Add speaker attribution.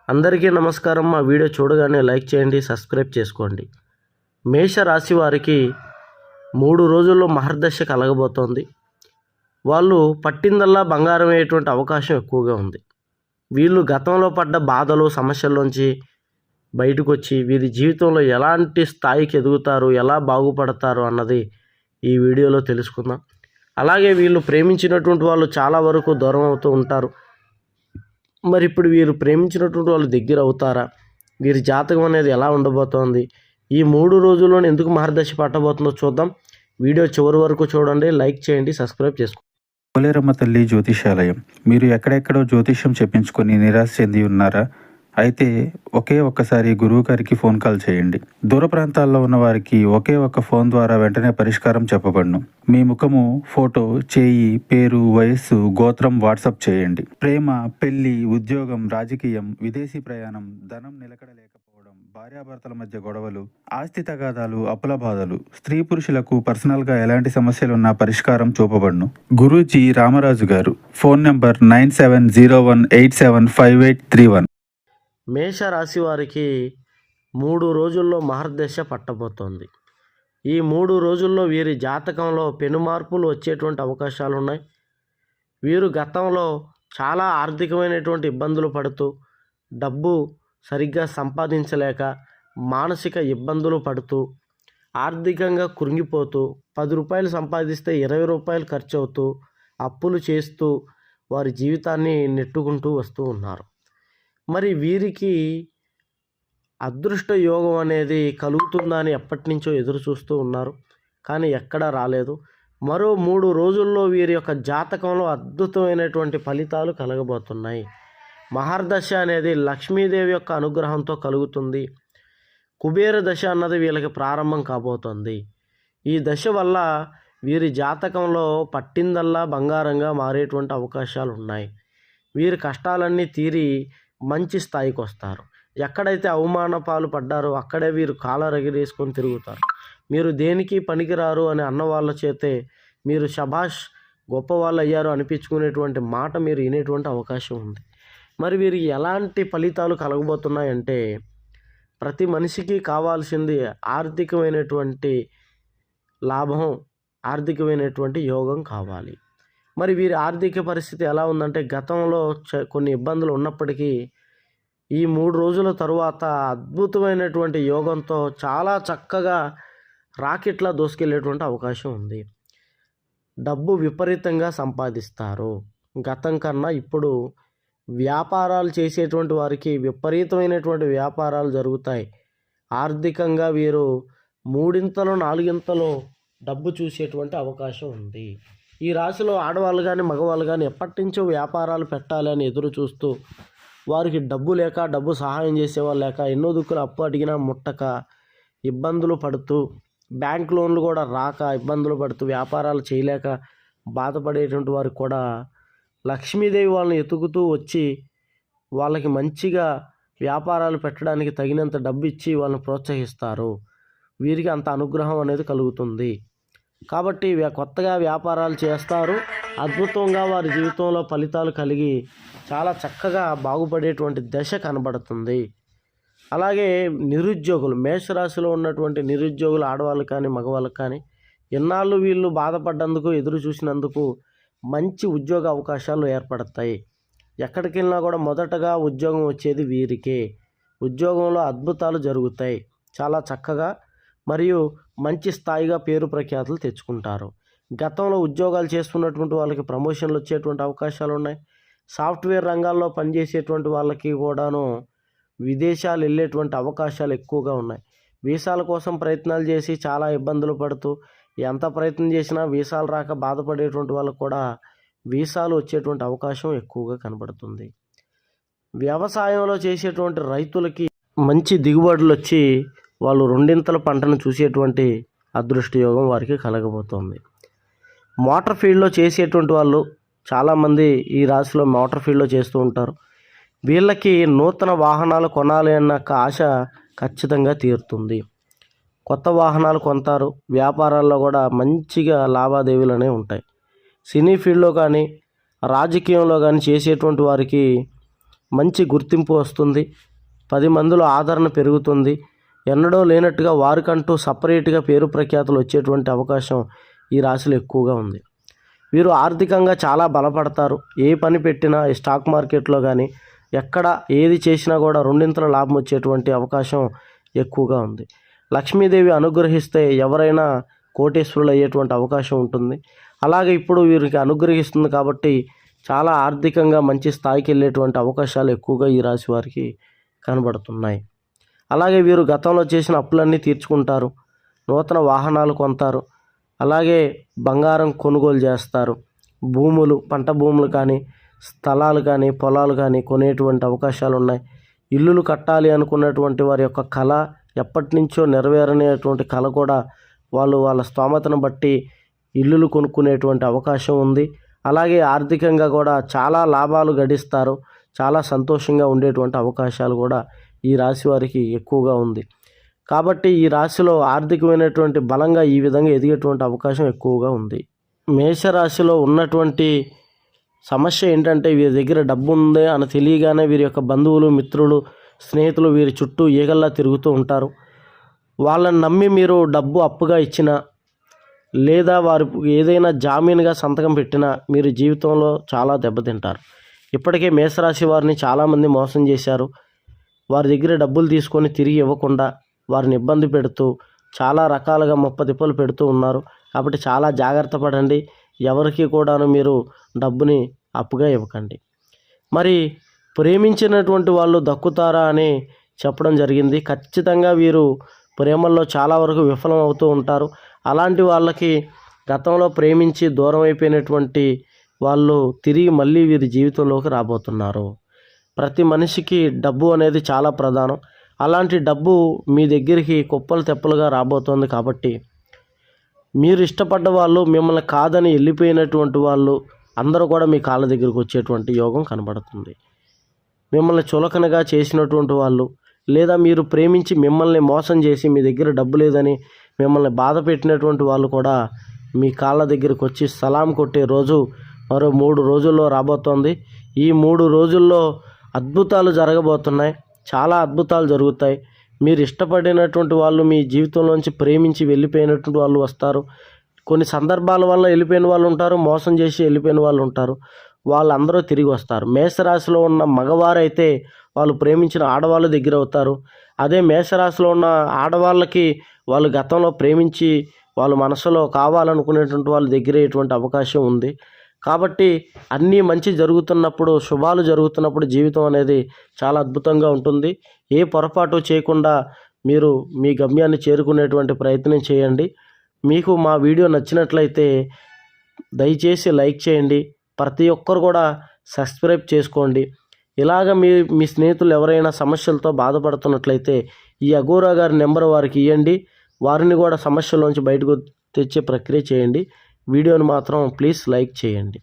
Speaker 1: అందరికీ నమస్కారం. మా వీడియో చూడగానే లైక్ చేయండి, సబ్స్క్రైబ్ చేసుకోండి. మేష రాశి వారికి 3 రోజుల్లో మహర్దశ కలగబోతోంది. వాళ్ళు పట్టిందల్లా బంగారం అయ్యేటువంటి అవకాశం ఎక్కువగా ఉంది. వీళ్ళు గతంలో పడ్డ బాధలు, సమస్యల్లోంచి బయటకు వచ్చి వీరి జీవితంలో ఎలాంటి స్థాయికి ఎదుగుతారు, ఎలా బాగుపడతారు అన్నది ఈ వీడియోలో తెలుసుకుందాం. అలాగే వీళ్ళు ప్రేమించినటువంటి వాళ్ళు చాలా వరకు దూరం అవుతూ ఉంటారు. మరి ఇప్పుడు వీరు ప్రేమించినటువంటి వాళ్ళు దగ్గర అవుతారా? వీరి జాతకం అనేది ఎలా ఉండబోతోంది? ఈ 3 రోజుల్లోనే ఎందుకు మహర్దశ పట్టబోతుందో చూద్దాం. వీడియో చివరి వరకు చూడండి, లైక్ చేయండి, సబ్స్క్రైబ్ చేసుకోండి.
Speaker 2: పోలేరమ్మ తల్లి జ్యోతిషాలయం. మీరు ఎక్కడెక్కడో జ్యోతిష్యం చెప్పించుకొని నిరాశ చెంది ఉన్నారా? అయితే ఒక్కసారి గురువు గారికి ఫోన్ కాల్ చేయండి. దూర ప్రాంతాల్లో ఉన్న వారికి ఒకే ఒక్క ఫోన్ ద్వారా వెంటనే పరిష్కారం చెప్పబడును. మీ ముఖము, ఫోటో, చేయి, పేరు, వయస్సు, గోత్రం వాట్సాప్ చేయండి. ప్రేమ, పెళ్లి, ఉద్యోగం, రాజకీయం, విదేశీ ప్రయాణం, ధనం నిలకడ లేకపోవడం, భార్యాభర్తల మధ్య గొడవలు, ఆస్తి తగాదాలు, అప్పుల బాధలు, స్త్రీ పురుషులకు పర్సనల్గా ఎలాంటి సమస్యలున్నా పరిష్కారం చూపబడును. గురూజీ రామరాజు గారు. Phone number 9701875831.
Speaker 1: మేష రాశి వారికి 3 రోజుల్లో మహర్దశ పట్టబోతోంది. ఈ 3 రోజుల్లో వీరి జాతకంలో పెను మార్పులు వచ్చేటువంటి అవకాశాలు ఉన్నాయి. వీరు గతంలో చాలా ఆర్థికమైనటువంటి ఇబ్బందులు పడుతూ, డబ్బు సరిగ్గా సంపాదించలేక మానసిక ఇబ్బందులు పడుతూ, ఆర్థికంగా కృంగిపోతూ, 10 రూపాయలు సంపాదిస్తే 20 రూపాయలు ఖర్చు అవుతూ, అప్పులు చేస్తూ వారి జీవితాన్ని నెట్టుకుంటూ వస్తూ ఉన్నారు. మరి వీరికి అదృష్ట యోగం అనేది కలుగుతుందని ఎప్పటి నుంచో ఎదురు చూస్తూ ఉన్నారు, కానీ ఎక్కడా రాలేదు. మరో 3 రోజుల్లో వీరి యొక్క జాతకంలో అద్భుతమైనటువంటి ఫలితాలు కలగబోతున్నాయి. మహర్దశ అనేది లక్ష్మీదేవి యొక్క అనుగ్రహంతో కలుగుతుంది. కుబేర దశ అన్నది వీళ్ళకి ప్రారంభం కాబోతుంది. ఈ దశ వల్ల వీరి జాతకంలో పట్టిందల్లా బంగారంగా మారేటువంటి అవకాశాలు ఉన్నాయి. వీరి కష్టాలన్నీ తీరి మంచి స్థాయికి వస్తారు. ఎక్కడైతే అవమాన పాలు పడ్డారో అక్కడే వీరు కాలర్ ఎగిరేసుకొని తిరుగుతారు. మీరు దేనికి పనికిరారు అని అన్న వాళ్ళ చేతే మీరు శభాష్ గొప్పవాళ్ళు అయ్యారు అనిపించుకునేటువంటి మాట మీరు వినేటువంటి అవకాశం ఉంది. మరి వీరికి ఎలాంటి ఫలితాలు కలగబోతున్నాయంటే, ప్రతి మనిషికి కావాల్సింది ఆర్థికమైనటువంటి లాభం, ఆర్థికమైనటువంటి యోగం కావాలి. మరి వీరి ఆర్థిక పరిస్థితి ఎలా ఉందంటే, గతంలో కొన్ని ఇబ్బందులు ఉన్నప్పటికీ ఈ 3 రోజుల తరువాత అద్భుతమైనటువంటి యోగంతో చాలా చక్కగా రాకెట్లా దూసుకెళ్ళేటువంటి అవకాశం ఉంది. డబ్బు విపరీతంగా సంపాదిస్తారు. గతం కన్నా ఇప్పుడు వ్యాపారాలు చేసేటువంటి వారికి విపరీతమైనటువంటి వ్యాపారాలు జరుగుతాయి. ఆర్థికంగా వీరు 3 4 డబ్బు చూసేటువంటి అవకాశం ఉంది. ఈ రాశిలో ఆడవాళ్ళు కానీ మగవాళ్ళు కానీ ఎప్పటి నుంచో వ్యాపారాలు పెట్టాలి అని ఎదురు చూస్తూ, వారికి డబ్బు లేక, డబ్బు సహాయం చేసేవాళ్ళు లేక, ఎన్నో దిక్కులు అప్పు అడిగినా ముట్టక ఇబ్బందులు పడుతూ, బ్యాంక్ లోన్లు కూడా రాక ఇబ్బందులు పడుతూ, వ్యాపారాలు చేయలేక బాధపడేటువంటి వారికి కూడా లక్ష్మీదేవి వాళ్ళని ఎతుకుతూ వచ్చి వాళ్ళకి మంచిగా వ్యాపారాలు పెట్టడానికి తగినంత డబ్బు ఇచ్చి వాళ్ళని ప్రోత్సహిస్తారు. వీరికి అంత అనుగ్రహం అనేది కలుగుతుంది. కాబట్టి కొత్తగా వ్యాపారాలు చేస్తారు. అద్భుతంగా వారి జీవితంలో ఫలితాలు కలిగి చాలా చక్కగా బాగుపడేటువంటి దశ కనబడుతుంది. అలాగే నిరుద్యోగులు, మేషరాశిలో ఉన్నటువంటి నిరుద్యోగులు ఆడవాళ్ళు కానీ మగవాళ్ళకి కానీ ఎన్నాళ్ళు వీళ్ళు బాధపడ్డందుకు, ఎదురు చూసినందుకు మంచి ఉద్యోగ అవకాశాలు ఏర్పడతాయి. ఎక్కడికి వెళ్ళినా కూడా మొదటగా ఉద్యోగం వచ్చేది వీరికే. ఉద్యోగంలో అద్భుతాలు జరుగుతాయి. చాలా చక్కగా మరియు మంచి స్థాయిగా పేరు ప్రఖ్యాతులు తెచ్చుకుంటారు. గతంలో ఉద్యోగాలు చేస్తున్నటువంటి వాళ్ళకి ప్రమోషన్లు వచ్చేటువంటి అవకాశాలు ఉన్నాయి. సాఫ్ట్వేర్ రంగాల్లో పనిచేసేటువంటి వాళ్ళకి కూడాను విదేశాలు వెళ్ళేటువంటి అవకాశాలు ఎక్కువగా ఉన్నాయి. వీసాల కోసం ప్రయత్నాలు చేసి చాలా ఇబ్బందులు పడుతూ, ఎంత ప్రయత్నం చేసినా వీసాలు రాక బాధపడేటువంటి వాళ్ళకు కూడా వీసాలు వచ్చేటువంటి అవకాశం ఎక్కువగా కనబడుతుంది. వ్యవసాయంలో చేసేటువంటి రైతులకి మంచి దిగుబడులు వచ్చి వాళ్ళు 2 పంటను చూసేటువంటి అదృష్ట యోగం వారికి కలగబోతోంది. మోటార్ ఫీల్డ్లో చేసేటువంటి వాళ్ళు చాలామంది ఈ రాశిలో మోటార్ ఫీల్డ్లో చేస్తూ ఉంటారు. వీళ్ళకి నూతన వాహనాలు కొనాలి అన్న ఆశ ఖచ్చితంగా తీరుతుంది. కొత్త వాహనాలు కొంటారు. వ్యాపారాల్లో కూడా మంచిగా లావాదేవీలు అనేవి ఉంటాయి. సినీ ఫీల్డ్లో కానీ రాజకీయంలో కానీ చేసేటువంటి వారికి మంచి గుర్తింపు వస్తుంది, 10 మందిలో ఆదరణ పెరుగుతుంది, ఎన్నడూ లేనట్టుగా వారికంటూ సపరేట్గా పేరు ప్రఖ్యాతులు వచ్చేటువంటి అవకాశం ఈ రాశిలో ఎక్కువగా ఉంది. వీరు ఆర్థికంగా చాలా బలపడతారు. ఏ పని పెట్టినా ఈ స్టాక్ మార్కెట్లో కానీ ఎక్కడ ఏది చేసినా కూడా రెండింతల లాభం వచ్చేటువంటి అవకాశం ఎక్కువగా ఉంది. లక్ష్మీదేవి అనుగ్రహిస్తే ఎవరైనా కోటేశ్వరులు అయ్యేటువంటి అవకాశం ఉంటుంది. అలాగే ఇప్పుడు వీరికి అనుగ్రహిస్తుంది కాబట్టి చాలా ఆర్థికంగా మంచి స్థాయికి వెళ్ళేటువంటి అవకాశాలు ఎక్కువగా ఈ రాశి వారికి కనబడుతున్నాయి. అలాగే వీరు గతంలో చేసిన అప్పులన్నీ తీర్చుకుంటారు, నూతన వాహనాలు కొంటారు, అలాగే బంగారం కొనుగోలు చేస్తారు, భూములు పంట భూములు కానీ స్థలాలు కానీ పొలాలు కానీ కొనేటువంటి అవకాశాలు ఉన్నాయి. ఇల్లులు కట్టాలి అనుకున్నటువంటి వారి యొక్క కళ ఎప్పటి నుంచో నెరవేరనేటువంటి కళ కూడా వాళ్ళ స్తోమతను బట్టి ఇల్లులు కొనుక్కునేటువంటి అవకాశం ఉంది. అలాగే ఆర్థికంగా కూడా చాలా లాభాలు గడిస్తారు, చాలా సంతోషంగా ఉండేటువంటి అవకాశాలు కూడా ఈ రాశి వారికి ఎక్కువగా ఉంది. కాబట్టి ఈ రాశిలో ఆర్థికమైనటువంటి బలంగా ఈ విధంగా ఎదిగేటువంటి అవకాశం ఎక్కువగా ఉంది. మేషరాశిలో ఉన్నటువంటి సమస్య ఏంటంటే వీరి దగ్గర డబ్బు ఉంది అని తెలియగానే వీరి యొక్క బంధువులు, మిత్రులు, స్నేహితులు వీరి చుట్టూ ఈగల్లా తిరుగుతూ ఉంటారు. వాళ్ళని నమ్మి మీరు డబ్బు అప్పుగా ఇచ్చినా లేదా వారు ఏదైనా జామీనుగా సంతకం పెట్టినా మీరు జీవితంలో చాలా దెబ్బతింటారు. ఇప్పటికే మేషరాశి వారిని చాలామంది మోసం చేశారు. వారి దగ్గర డబ్బులు తీసుకొని తిరిగి ఇవ్వకుండా వారిని ఇబ్బంది పెడుతూ చాలా రకాలుగా ముప్పతిప్పలు పెడుతూ ఉన్నారు. కాబట్టి చాలా జాగ్రత్త పడండి. ఎవరికి కూడాను మీరు డబ్బుని అప్పుగా ఇవ్వకండి. మరి ప్రేమించినటువంటి వాళ్ళు దక్కుతారా అని చెప్పడం జరిగింది. ఖచ్చితంగా వీరు ప్రేమల్లో చాలా వరకు విఫలం అవుతూ ఉంటారు. అలాంటి వాళ్ళకి గతంలో ప్రేమించి దూరం అయిపోయినటువంటి వాళ్ళు తిరిగి మళ్ళీ వీరి జీవితంలోకి రాబోతున్నారు. ప్రతి మనిషికి డబ్బు అనేది చాలా ప్రధానం. అలాంటి డబ్బు మీ దగ్గరికి కుప్పలు తెప్పలుగా రాబోతోంది. కాబట్టి మీరు ఇష్టపడ్డ వాళ్ళు, మిమ్మల్ని కాదని వెళ్ళిపోయినటువంటి వాళ్ళు అందరూ కూడా మీ కాళ్ళ దగ్గరికి వచ్చేటువంటి యోగం కనబడుతుంది. మిమ్మల్ని చులకనగా చేసినటువంటి వాళ్ళు, లేదా మీరు ప్రేమించి మిమ్మల్ని మోసం చేసి మీ దగ్గర డబ్బు లేదని మిమ్మల్ని బాధ పెట్టినటువంటి వాళ్ళు కూడా మీ కాళ్ళ దగ్గరికి వచ్చి సలాం కొట్టే రోజు మరో 3 రోజుల్లో రాబోతోంది. ఈ 3 రోజుల్లో అద్భుతాలు జరగబోతున్నాయి. చాలా అద్భుతాలు జరుగుతాయి. మీరు ఇష్టపడినటువంటి వాళ్ళు మీ జీవితంలోంచి ప్రేమించి వెళ్ళిపోయినటువంటి వాళ్ళు వస్తారు. కొన్ని సందర్భాల వల్ల వెళ్ళిపోయిన వాళ్ళు ఉంటారు, మోసం చేసి వెళ్ళిపోయిన వాళ్ళు ఉంటారు. వాళ్ళందరూ తిరిగి వస్తారు. మేషరాశిలో ఉన్న మగవారైతే వాళ్ళు ప్రేమించిన ఆడవాళ్ళ దగ్గర అవుతారు. అదే మేషరాశిలో ఉన్న ఆడవాళ్ళకి వాళ్ళు గతంలో ప్రేమించి వాళ్ళు మనసులో కావాలనుకునేటువంటి వాళ్ళ దగ్గర అయ్యేటువంటి అవకాశం ఉంది. కాబట్టి అన్నీ మంచి జరుగుతున్నప్పుడు, శుభాలు జరుగుతున్నప్పుడు జీవితం అనేది చాలా అద్భుతంగా ఉంటుంది. ఏ పొరపాటు చేయకుండా మీరు మీ గమ్యాన్ని చేరుకునేటువంటి ప్రయత్నం చేయండి. మీకు మా వీడియో నచ్చినట్లయితే దయచేసి లైక్ చేయండి. ప్రతి ఒక్కరు కూడా సబ్స్క్రైబ్ చేసుకోండి. ఇలాగ మీ స్నేహితులు ఎవరైనా సమస్యలతో బాధపడుతున్నట్లయితే ఈ అఘోరా గారి నెంబర్ వారికి ఇవ్వండి. వారిని కూడా సమస్యలోంచి బయటకు తెచ్చే ప్రక్రియ చేయండి. వీడియోని మాత్రం ప్లీజ్ లైక్ చేయండి.